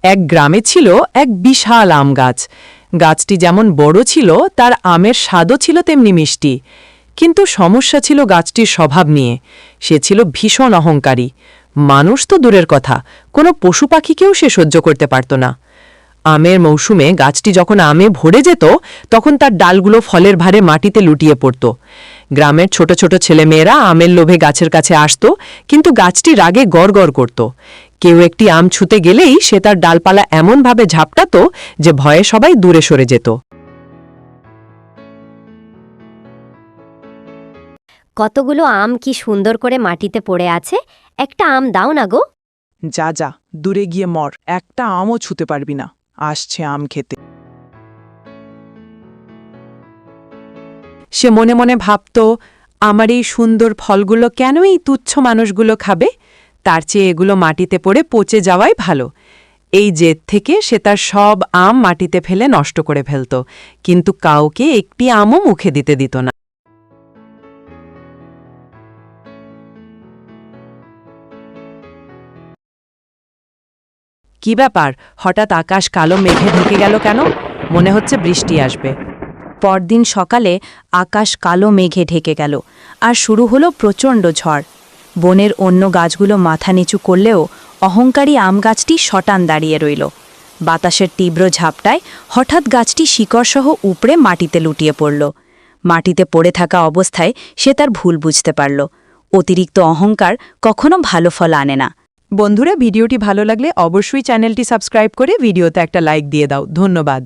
এক গ্রামে ছিল এক বিশাল আম গাছ। গাছটি যেমন বড় ছিল, তার আমের স্বাদও ছিল তেমনি মিষ্টি। কিন্তু সমস্যা ছিল গাছটির স্বভাব নিয়ে। সে ছিল ভীষণ অহংকারী। মানুষ তো দূরের কথা, কোনো পশু পাখিকেও সে সহ্য করতে পারত না। আমের মৌসুমে গাছটি যখন আমে ভরে যেত, তখন তার ডালগুলো ফলের ভারে মাটিতে লুটিয়ে পড়ত। গ্রামের ছোট ছোট ছেলেমেয়েরা আমের লোভে গাছের কাছে আসত, কিন্তু গাছটি রাগে গড়গড় করত। কেউ একটি আম ছুঁতে গেলেই সে তার ডালপালা এমনভাবে ঝাপটাত যে ভয়ে সবাই দূরে সরে যেত। কতগুলো আম কি সুন্দর করে মাটিতে পড়ে আছে, একটা আম দাও না গো। যা যা, দূরে গিয়ে মর, একটা আমও ছুতে পারবি না। আসছে আম খেতে। সে মনে মনে ভাবত, আমার এই সুন্দর ফলগুলো কেন এই তুচ্ছ মানুষগুলো খাবে? তার চেয়ে এগুলো মাটিতে পড়ে পচে যাওয়াই ভালো। এই জেদ থেকে সে তার সব আম মাটিতে ফেলে নষ্ট করে ফেলত, কিন্তু কাউকে একটি আমও মুখে দিতে দিত না। কি ব্যাপার, হঠাৎ আকাশ কালো মেঘে ঢেকে গেল কেন? মনে হচ্ছে বৃষ্টি আসবে। পরদিন সকালে আকাশ কালো মেঘে ঢেকে গেল, আর শুরু হলো প্রচণ্ড ঝড়। বনের অন্য গাছগুলো মাথা নিচু করলেও অহংকারী আম গাছটি শটান দাঁড়িয়ে রইল। বাতাসের তীব্র ঝাপটায় হঠাৎ গাছটি শিকড়সহ উপড়ে মাটিতে লুটিয়ে পড়ল। মাটিতে পড়ে থাকা অবস্থায় সে তার ভুল বুঝতে পারল। অতিরিক্ত অহংকার কখনো ভালো ফল আনে না। বন্ধুরা, ভিডিওটি ভালো লাগলে অবশ্যই চ্যানেলটি সাবস্ক্রাইব করে ভিডিওতে একটা লাইক দিয়ে দাও। ধন্যবাদ।